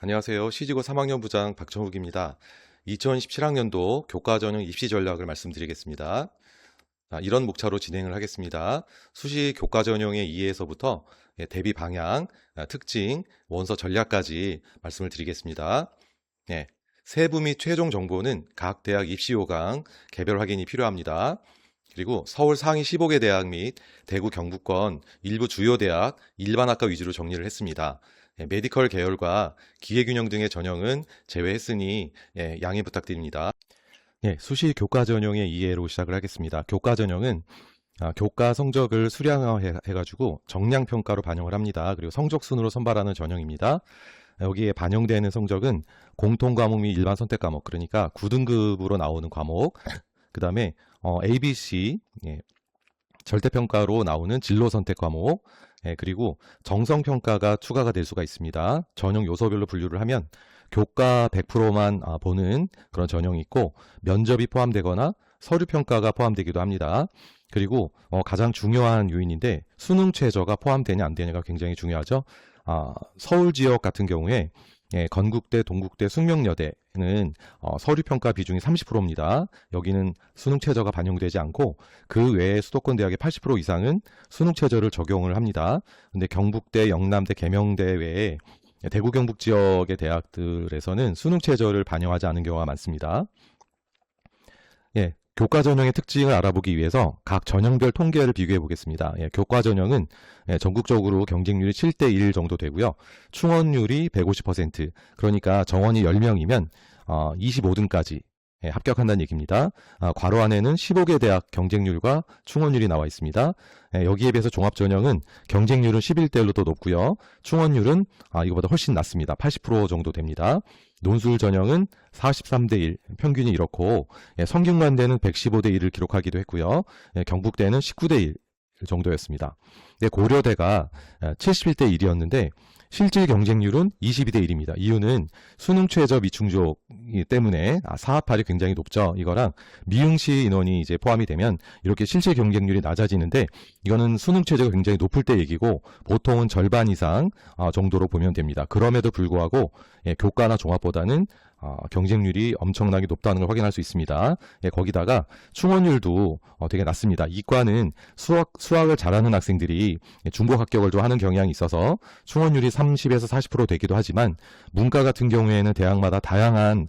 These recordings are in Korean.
안녕하세요. 시지고 3학년 부장 박정욱입니다. 2017학년도 교과전형 입시 전략을 말씀드리겠습니다. 이런 목차로 진행을 하겠습니다. 수시 교과전형의 이해에서부터 대비 방향, 특징, 원서 전략까지 말씀을 드리겠습니다. 세부 및 최종 정보는 각 대학 입시 요강 개별 확인이 필요합니다. 그리고 서울 상위 15개 대학 및 대구 경북권 일부 주요 대학 일반학과 위주로 정리를 했습니다. 메디컬 계열과 기회균형 등의 전형은 제외했으니 양해 부탁드립니다. 수시 교과 전형의 이해로 시작을 하겠습니다. 교과 전형은 교과 성적을 수량화해가지고 정량 평가로 반영을 합니다. 그리고 성적 순으로 선발하는 전형입니다. 여기에 반영되는 성적은 공통 과목 및 일반 선택 과목, 그러니까 9등급으로 나오는 과목, 그 다음에 ABC 절대평가로 나오는 진로 선택 과목, 그리고 정성평가가 추가가 될 수가 있습니다. 전형 요소별로 분류를 하면 교과 100%만 보는 그런 전형이 있고, 면접이 포함되거나 서류평가가 포함되기도 합니다. 그리고 가장 중요한 요인인데 수능 최저가 포함되냐 안 되냐가 굉장히 중요하죠. 서울 지역 같은 경우에 건국대, 동국대, 숙명여대는 서류평가 비중이 30%입니다. 여기는 수능 최저가 반영되지 않고 그 외에 수도권 대학의 80% 이상은 수능 최저를 적용을 합니다. 근데 경북대, 영남대, 계명대 외에 대구 경북 지역의 대학들에서는 수능 최저를 반영하지 않은 경우가 많습니다. 교과 전형의 특징을 알아보기 위해서 각 전형별 통계를 비교해 보겠습니다. 교과 전형은 전국적으로 경쟁률이 7대1 정도 되고요. 충원율이 150%, 그러니까 정원이 10명이면 25등까지 합격한다는 얘기입니다. 괄호 안에는 15개 대학 경쟁률과 충원율이 나와 있습니다. 여기에 비해서 종합전형은 경쟁률은 11대1로 더 높고요. 충원율은 이거보다 훨씬 낮습니다. 80% 정도 됩니다. 논술 전형은 43대1, 평균이 이렇고 성균관대는 115대1을 기록하기도 했고요. 경북대는 19대1 정도였습니다. 고려대가 71대1이었는데 실질 경쟁률은 22대1입니다. 이유는 수능 최저 미충족이기 때문에 사합할이 굉장히 높죠. 이거랑 미응시 인원이 이제 포함이 되면 이렇게 실질 경쟁률이 낮아지는데, 이거는 수능 최저가 굉장히 높을 때 얘기고 보통은 절반 이상 정도로 보면 됩니다. 그럼에도 불구하고 교과나 종합보다는 경쟁률이 엄청나게 높다는 걸 확인할 수 있습니다. 거기다가 충원율도 되게 낮습니다. 이과는 수학을 잘하는 학생들이 중복 합격을 좀 하는 경향이 있어서 충원율이 30에서 40% 되기도 하지만, 문과 같은 경우에는 대학마다 다양한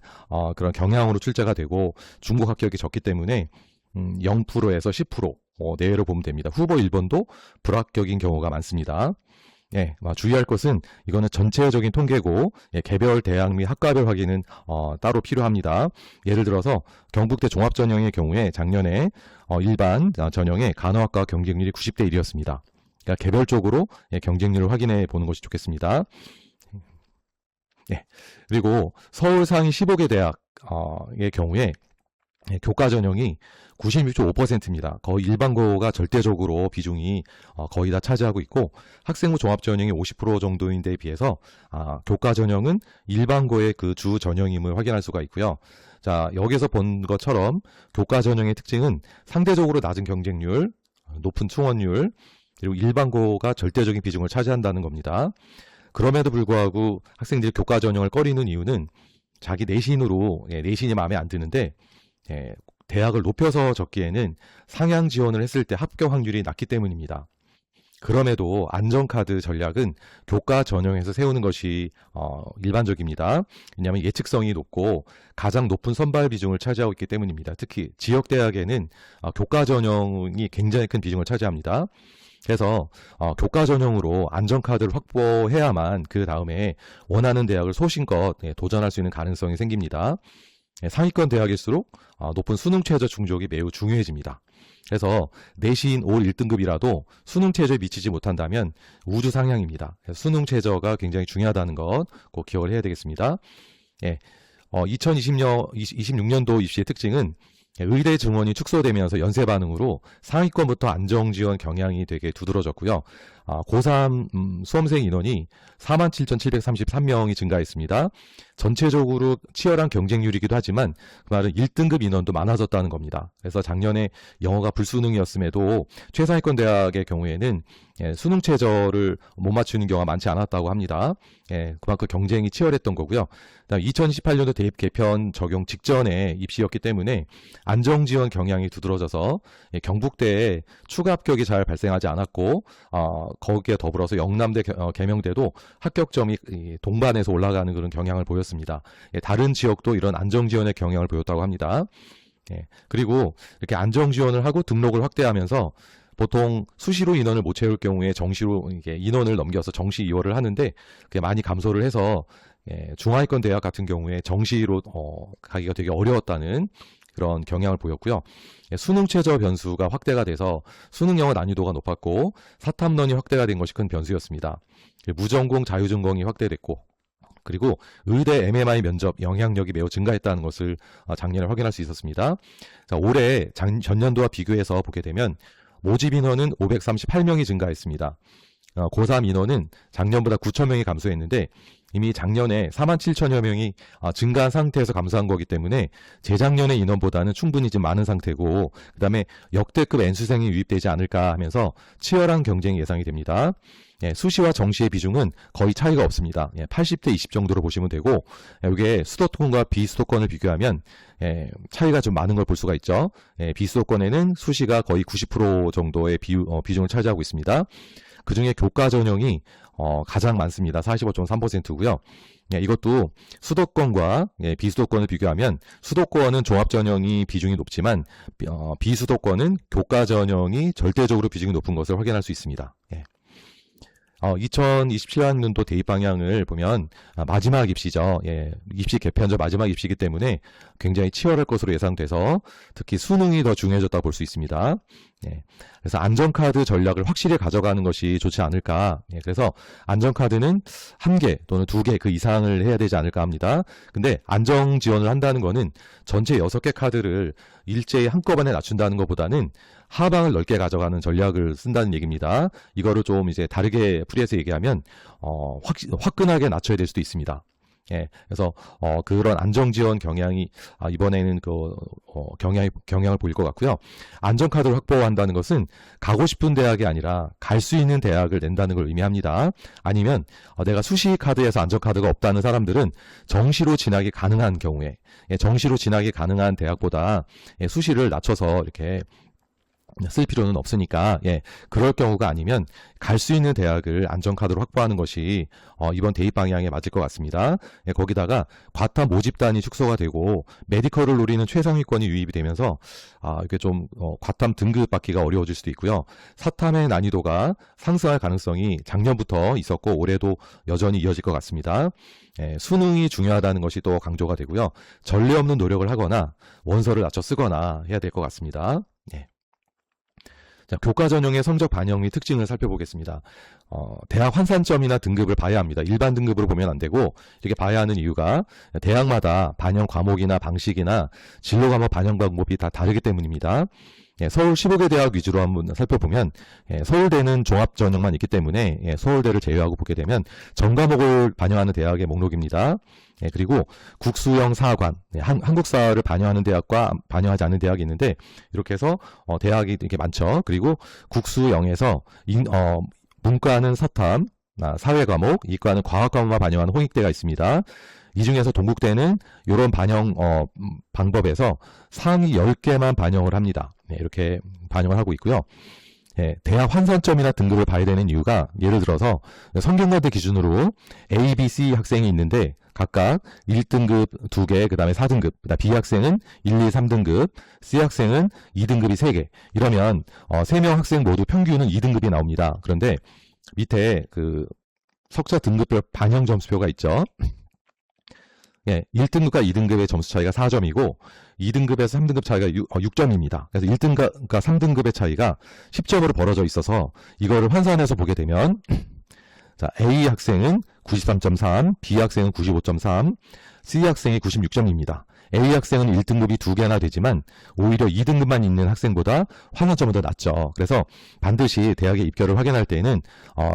그런 경향으로 출제가 되고 중복 합격이 적기 때문에 0%에서 10% 내외로 보면 됩니다. 후보 1번도 불합격인 경우가 많습니다. 주의할 것은 이거는 전체적인 통계고 개별 대학 및 학과별 확인은 따로 필요합니다. 예를 들어서 경북대 종합전형의 경우에 작년에 일반 전형의 간호학과 경쟁률이 90대1이었습니다. 그러니까 개별적으로 경쟁률을 확인해 보는 것이 좋겠습니다. 그리고 서울 상위 15개 대학의 경우에 교과 전형이 96.5%입니다. 거의 일반고가 절대적으로 비중이 거의 다 차지하고 있고, 학생부 종합전형이 50% 정도인 데에 비해서 교과 전형은 일반고의 그 주 전형임을 확인할 수가 있고요. 자, 여기서 본 것처럼 교과 전형의 특징은 상대적으로 낮은 경쟁률, 높은 충원율, 그리고 일반고가 절대적인 비중을 차지한다는 겁니다. 그럼에도 불구하고 학생들이 교과 전형을 꺼리는 이유는 자기 내신으로 내신이 마음에 안 드는데 대학을 높여서 적기에는 상향 지원을 했을 때 합격 확률이 낮기 때문입니다. 그럼에도 안전카드 전략은 교과 전형에서 세우는 것이 일반적입니다. 왜냐하면 예측성이 높고 가장 높은 선발 비중을 차지하고 있기 때문입니다. 특히 지역대학에는 교과 전형이 굉장히 큰 비중을 차지합니다. 그래서 교과 전형으로 안전카드를 확보해야만 그 다음에 원하는 대학을 소신껏 도전할 수 있는 가능성이 생깁니다. 상위권 대학일수록 높은 수능 최저 충족이 매우 중요해집니다. 그래서 내신 올 1등급이라도 수능 최저에 미치지 못한다면 우주 상향입니다. 수능 최저가 굉장히 중요하다는 것 꼭 기억을 해야 되겠습니다. 2026년도 입시의 특징은 의대 증원이 축소되면서 연세 반응으로 상위권부터 안정 지원 경향이 되게 두드러졌고요. 고3 수험생 인원이 47,733명이 증가했습니다. 전체적으로 치열한 경쟁률이기도 하지만 그 말은 1등급 인원도 많아졌다는 겁니다. 그래서 작년에 영어가 불수능이었음에도 최상위권 대학의 경우에는 수능 최저를 못 맞추는 경우가 많지 않았다고 합니다. 그만큼 경쟁이 치열했던 거고요. 그다음 2028년도 대입 개편 적용 직전에 입시였기 때문에 안정지원 경향이 두드러져서 경북대에 추가 합격이 잘 발생하지 않았고 거기에 더불어서 영남대 계명대도 합격점이 동반해서 올라가는 그런 경향을 보였습니다. 다른 지역도 이런 안정지원의 경향을 보였다고 합니다. 그리고 이렇게 안정지원을 하고 등록을 확대하면서 보통 수시로 인원을 못 채울 경우에 정시로 이게 인원을 넘겨서 정시 2월을 하는데 그게 많이 감소를 해서 중하위권 대학 같은 경우에 정시로 가기가 되게 어려웠다는 그런 경향을 보였고요. 수능 최저 변수가 확대가 돼서 수능 영어 난이도가 높았고 사탐론이 확대가 된 것이 큰 변수였습니다. 무전공 자유전공이 확대됐고 그리고 의대 MMI 면접 영향력이 매우 증가했다는 것을 작년에 확인할 수 있었습니다. 자, 올해 전년도와 비교해서 보게 되면 모집 인원은 538명이 증가했습니다. 고3 인원은 작년보다 9,000명이 감소했는데 이미 작년에 47,000여 명이 증가한 상태에서 감소한 거기 때문에 재작년의 인원보다는 충분히 좀 많은 상태고 그 다음에 역대급 N수생이 유입되지 않을까 하면서 치열한 경쟁이 예상이 됩니다. 수시와 정시의 비중은 거의 차이가 없습니다. 80대 20 정도로 보시면 되고 이게 수도권과 비수도권을 비교하면 차이가 좀 많은 걸 볼 수가 있죠. 비수도권에는 수시가 거의 90% 정도의 비중을 차지하고 있습니다. 그중에 교과 전형이 가장 많습니다. 45.3%고요. 이것도 수도권과 비수도권을 비교하면 수도권은 종합전형이 비중이 높지만 비수도권은 교과 전형이 절대적으로 비중이 높은 것을 확인할 수 있습니다. 2027년도 대입 방향을 보면 마지막 입시죠. 입시 개편전 마지막 입시이기 때문에 굉장히 치열할 것으로 예상돼서 특히 수능이 더 중요해졌다고 볼 수 있습니다. 그래서 안전카드 전략을 확실히 가져가는 것이 좋지 않을까. 그래서 안전카드는 1개 또는 2개 그 이상을 해야 되지 않을까 합니다. 근데 안정 지원을 한다는 거는 전체 6개 카드를 일제히 한꺼번에 낮춘다는 것보다는 하방을 넓게 가져가는 전략을 쓴다는 얘기입니다. 이거를 좀 이제 다르게 풀이해서 얘기하면 화끈하게 낮춰야 될 수도 있습니다. 그래서 그런 안정지원 경향이 이번에는 경향을 보일 것 같고요. 안전카드를 확보한다는 것은 가고 싶은 대학이 아니라 갈 수 있는 대학을 낸다는 걸 의미합니다. 아니면 내가 수시 카드에서 안전카드가 없다는 사람들은 정시로 진학이 가능한 경우에 정시로 진학이 가능한 대학보다 수시를 낮춰서 이렇게 쓸 필요는 없으니까 그럴 경우가 아니면 갈 수 있는 대학을 안전카드로 확보하는 것이 이번 대입 방향에 맞을 것 같습니다. 거기다가 과탐 모집단이 축소가 되고 메디컬을 노리는 최상위권이 유입이 되면서 이게 좀 과탐 등급 받기가 어려워질 수도 있고요. 사탐의 난이도가 상승할 가능성이 작년부터 있었고 올해도 여전히 이어질 것 같습니다. 수능이 중요하다는 것이 또 강조가 되고요. 전례 없는 노력을 하거나 원서를 낮춰 쓰거나 해야 될 것 같습니다. 자, 교과 전형의 성적 반영 및 특징을 살펴보겠습니다. 대학 환산점이나 등급을 봐야 합니다. 일반 등급으로 보면 안 되고 이렇게 봐야 하는 이유가 대학마다 반영 과목이나 방식이나 진로 과목 반영 방법이 다 다르기 때문입니다. 서울 15개 대학 위주로 한번 살펴보면 서울대는 종합 전형만 있기 때문에 서울대를 제외하고 보게 되면 전 과목을 반영하는 대학의 목록입니다. 그리고 국수형 사관, 한국사를 반영하는 대학과 반영하지 않는 대학이 있는데 이렇게 해서 대학이 이렇게 많죠. 그리고 국수형에서 문과는 사탐, 사회 과목, 이과는 과학 과목만 반영하는 홍익대가 있습니다. 이 중에서 동국대는 이런 반영 방법에서 상위 10개만 반영을 합니다. 이렇게 반영을 하고 있고요. 대학 환산점이나 등급을 봐야 되는 이유가 예를 들어서 성균관대 기준으로 A, B, C 학생이 있는데 각각 1등급 2개, 그 다음에 4등급, 그다음 B 학생은 1, 2, 3등급, C 학생은 2등급이 3개. 이러면 3명 학생 모두 평균은 2등급이 나옵니다. 그런데 밑에 그 석사 등급별 반영 점수표가 있죠. 1등급과 2등급의 점수 차이가 4점이고 2등급에서 3등급 차이가 6점입니다. 그래서 1등급과 3등급의 차이가 10점으로 벌어져 있어서 이거를 환산해서 보게 되면 자, A 학생은 93.3, B 학생은 95.3, C 학생이 96점입니다. A 학생은 1등급이 2개나 되지만 오히려 2등급만 있는 학생보다 환산점은 더 낮죠. 그래서 반드시 대학에 입결을 확인할 때에는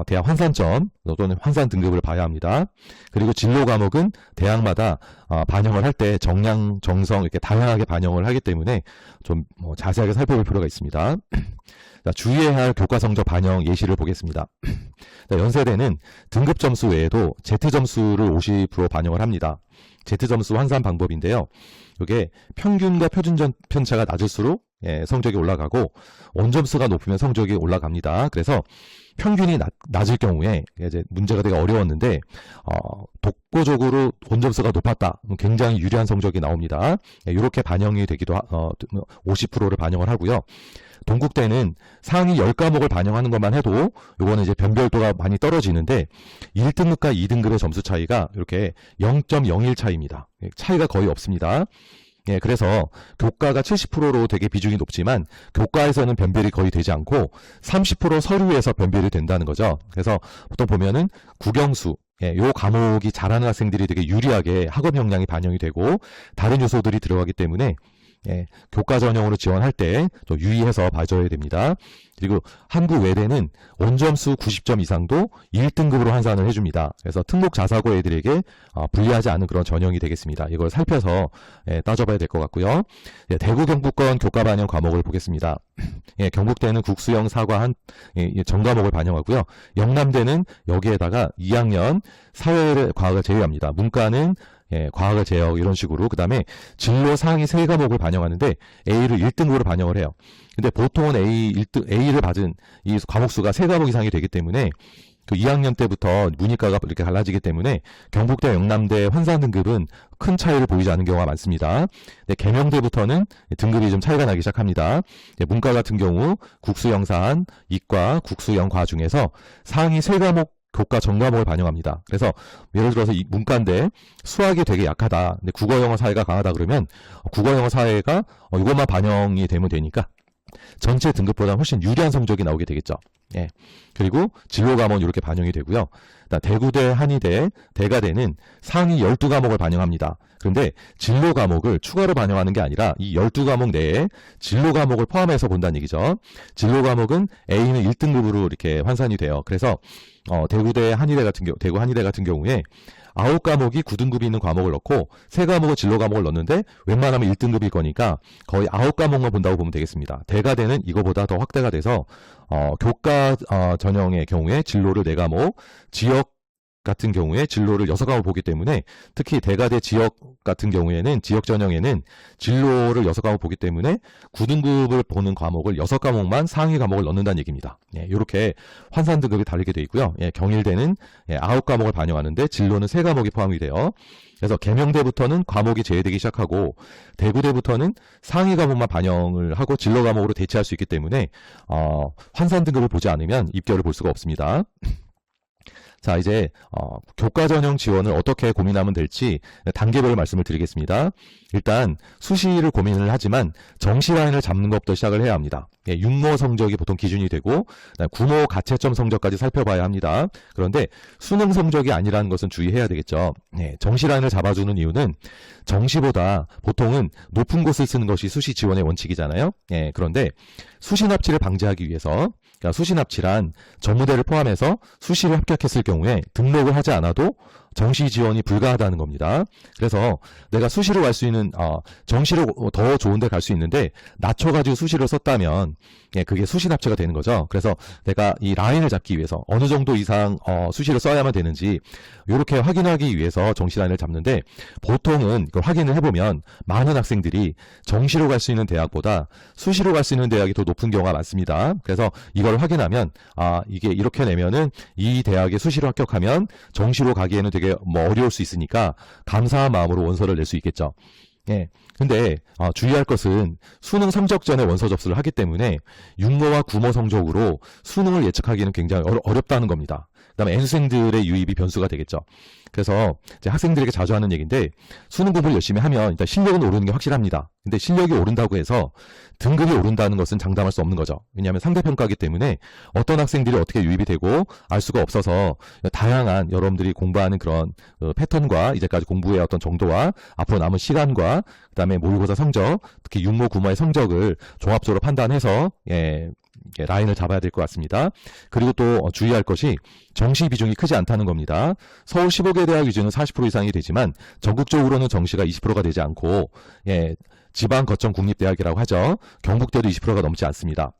대학 환산점 또는 환산 등급을 봐야 합니다. 그리고 진로 과목은 대학마다 반영을 할 때 정량, 정성 이렇게 다양하게 반영을 하기 때문에 좀 자세하게 살펴볼 필요가 있습니다. 자, 주의해야 할 교과 성적 반영 예시를 보겠습니다. 자, 연세대는 등급 점수 외에도 Z 점수를 50% 반영을 합니다. Z 점수 환산 방법인데요. 이게 평균과 표준 편차가 낮을수록 성적이 올라가고 원점수가 높으면 성적이 올라갑니다. 그래서 평균이 낮을 경우에 이제 문제가 되게 어려웠는데 독보적으로 원점수가 높았다. 굉장히 유리한 성적이 나옵니다. 이렇게 반영이 되기도 50%를 반영을 하고요. 동국대는 상위 10과목을 반영하는 것만 해도 요거는 이제 변별도가 많이 떨어지는데 1등급과 2등급의 점수 차이가 이렇게 0.01 차이입니다. 차이가 거의 없습니다. 예, 그래서 교과가 70%로 되게 비중이 높지만 교과에서는 변별이 거의 되지 않고 30% 서류에서 변별이 된다는 거죠. 그래서 보통 보면은 국영수 요 과목이 잘하는 학생들이 되게 유리하게 학업 역량이 반영이 되고 다른 요소들이 들어가기 때문에 교과 전형으로 지원할 때 좀 유의해서 봐줘야 됩니다. 그리고 한국 외대는 원점수 90점 이상도 1등급으로 환산을 해줍니다. 그래서 특목 자사고 애들에게 불리하지 않은 그런 전형이 되겠습니다. 이걸 살펴서 따져봐야 될 것 같고요. 대구 경북권 교과 반영 과목을 보겠습니다. 경북대는 국수형 사과 전과목을 반영하고요. 영남대는 여기에다가 2학년 사회 과학을 제외합니다. 문과는 과학을 제외하고 이런 식으로 그 다음에 진로 상위 3과목을 반영하는데 A를 1등급으로 반영을 해요. 근데 보통은 A를 받은 이 과목수가 3과목 이상이 되기 때문에 그 2학년 때부터 문이과가 이렇게 갈라지기 때문에 경북대, 영남대 환산 등급은 큰 차이를 보이지 않는 경우가 많습니다. 계명대부터는 등급이 좀 차이가 나기 시작합니다. 문과 같은 경우 국수영산, 이과, 국수영과 중에서 상위 3과목 교과 전과목을 반영합니다. 그래서 예를 들어서 이 문과인데 수학이 되게 약하다. 근데 국어, 영어, 사회가 강하다 그러면 국어, 영어, 사회가 이것만 반영이 되면 되니까 전체 등급보다 훨씬 유리한 성적이 나오게 되겠죠. 그리고 진로 과목은 이렇게 반영이 되고요. 대구대, 한의대, 대가대는 상위 12과목을 반영합니다. 그런데 진로 과목을 추가로 반영하는 게 아니라 이 12과목 내에 진로 과목을 포함해서 본다는 얘기죠. 진로 과목은 A는 1등급으로 이렇게 환산이 돼요. 그래서 대구대, 한의대 같은 경우, 대구 한의대 같은 경우에 9과목이 9등급이 있는 과목을 넣고 3과목은 진로 과목을 넣는데 웬만하면 1등급일 거니까 거의 9과목만 본다고 보면 되겠습니다. 대가대는 이거보다 더 확대가 돼서 교과 전형의 경우에 진로를 4과목, 지역 같은 경우에 진로를 6과목 보기 때문에 특히 대가대 지역 같은 경우에는 지역 전형에는 진로를 6과목 보기 때문에 9등급을 보는 과목을 6과목만 상위 과목을 넣는다는 얘기입니다. 이렇게 환산 등급이 다르게 되어 있고요. 경일대는 9과목을 반영하는데 진로는 3과목이 포함이 돼요. 그래서 계명대부터는 과목이 제외되기 시작하고 대구대부터는 상위 과목만 반영을 하고 진로 과목으로 대체할 수 있기 때문에 환산 등급을 보지 않으면 입결을 볼 수가 없습니다. 자, 이제 교과 전형 지원을 어떻게 고민하면 될지 단계별로 말씀을 드리겠습니다. 일단 수시를 고민을 하지만 정시 라인을 잡는 것부터 시작을 해야 합니다. 육모 성적이 보통 기준이 되고 구모 가채점 성적까지 살펴봐야 합니다. 그런데 수능 성적이 아니라는 것은 주의해야 되겠죠. 정시 라인을 잡아주는 이유는 정시보다 보통은 높은 곳을 쓰는 것이 수시 지원의 원칙이잖아요. 그런데 수시 납치를 방지하기 위해서 그러니까 수시 납치란 전무대를 포함해서 수시를 합격했을 경우에 등록을 하지 않아도 정시 지원이 불가하다는 겁니다. 그래서 내가 수시로 갈 수 있는 정시로 더 좋은 데 갈 수 있는데 낮춰가지고 수시를 썼다면 그게 수시 납치가 되는 거죠. 그래서 내가 이 라인을 잡기 위해서 어느 정도 이상 수시를 써야만 되는지 이렇게 확인하기 위해서 정시 라인을 잡는데 보통은 그걸 확인을 해보면 많은 학생들이 정시로 갈 수 있는 대학보다 수시로 갈 수 있는 대학이 더 높은 경우가 많습니다. 그래서 이걸 확인하면 이게 이렇게 내면은 이 대학에 수시로 합격하면 정시로 가기에는 되게 어려울 수 있으니까 감사한 마음으로 원서를 낼 수 있겠죠. 근데 주의할 것은 수능 성적 전에 원서 접수를 하기 때문에 육모와 구모 성적으로 수능을 예측하기는 굉장히 어렵다는 겁니다. 그다음에 N수생들의 유입이 변수가 되겠죠. 그래서 이제 학생들에게 자주 하는 얘기인데 수능 공부를 열심히 하면 일단 실력은 오르는 게 확실합니다. 근데 실력이 오른다고 해서 등급이 오른다는 것은 장담할 수 없는 거죠. 왜냐하면 상대평가이기 때문에 어떤 학생들이 어떻게 유입이 되고 알 수가 없어서 다양한 여러분들이 공부하는 그런 패턴과 이제까지 공부의 어떤 정도와 앞으로 남은 시간과 그다음에 모의고사 성적, 특히 육모, 구모의 성적을 종합적으로 판단해서 라인을 잡아야 될 것 같습니다. 그리고 또 주의할 것이 정시 비중이 크지 않다는 겁니다. 서울 15개 대학 위주는 40% 이상이 되지만 전국적으로는 정시가 20%가 되지 않고 지방 거점 국립대학이라고 하죠. 경북대도 20%가 넘지 않습니다.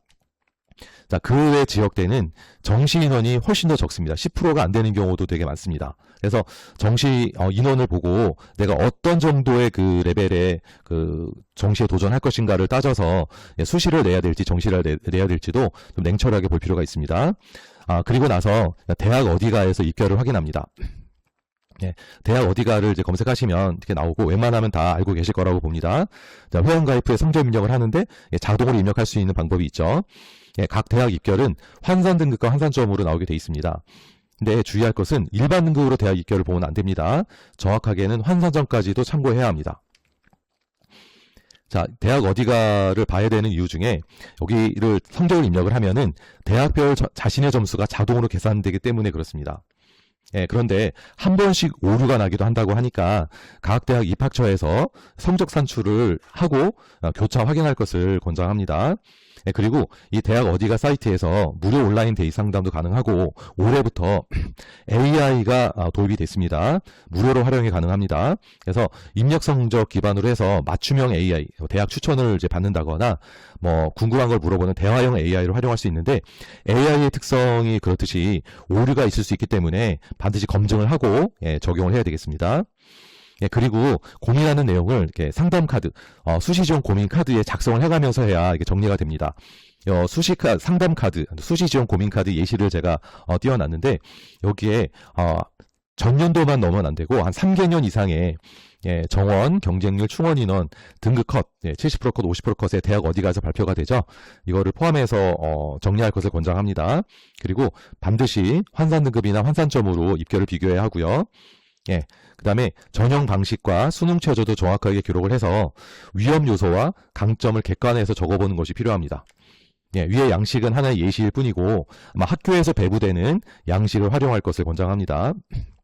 자, 그 외 지역대는 정시 인원이 훨씬 더 적습니다. 10%가 안 되는 경우도 되게 많습니다. 그래서 정시 인원을 보고 내가 어떤 정도의 그 레벨의 그 정시에 도전할 것인가를 따져서 수시를 내야 될지 정시를 내야 될지도 좀 냉철하게 볼 필요가 있습니다. 그리고 나서 대학 어디가에서 입결을 확인합니다. 대학 어디가를 이제 검색하시면 이렇게 나오고 웬만하면 다 알고 계실 거라고 봅니다. 자, 회원가입 후에 성적 입력을 하는데 자동으로 입력할 수 있는 방법이 있죠. 각 대학 입결은 환산 등급과 환산점으로 나오게 돼 있습니다. 근데 주의할 것은 일반 등급으로 대학 입결을 보면 안 됩니다. 정확하게는 환산점까지도 참고해야 합니다. 자, 대학 어디가를 봐야 되는 이유 중에 여기를 성적을 입력을 하면은 대학별 자신의 점수가 자동으로 계산되기 때문에 그렇습니다. 그런데 한 번씩 오류가 나기도 한다고 하니까 각 대학 입학처에서 성적 산출을 하고 교차 확인할 것을 권장합니다. 그리고 이 대학 어디가 사이트에서 무료 온라인 데이 상담도 가능하고 올해부터 AI가 도입이 됐습니다. 무료로 활용이 가능합니다. 그래서 입력 성적 기반으로 해서 맞춤형 AI, 대학 추천을 이제 받는다거나 뭐 궁금한 걸 물어보는 대화형 AI를 활용할 수 있는데 AI의 특성이 그렇듯이 오류가 있을 수 있기 때문에 반드시 검증을 하고 적용을 해야 되겠습니다. 그리고 고민하는 내용을 이렇게 상담 카드, 수시 지원 고민 카드에 작성을 해가면서 해야 이게 정리가 됩니다. 상담 카드, 수시 지원 고민 카드 예시를 제가 띄워놨는데 여기에 전년도만 넣으면 안 되고 한 3개년 이상의 정원, 경쟁률, 충원 인원, 등급 컷, 70% 컷, 50% 컷의 대학 어디 가서 발표가 되죠. 이거를 포함해서 정리할 것을 권장합니다. 그리고 반드시 환산 등급이나 환산점으로 입결을 비교해야 하고요. 그 다음에 전형 방식과 수능 최저도 정확하게 기록을 해서 위험 요소와 강점을 객관해서 적어보는 것이 필요합니다. 위의 양식은 하나의 예시일 뿐이고 아마 학교에서 배부되는 양식을 활용할 것을 권장합니다.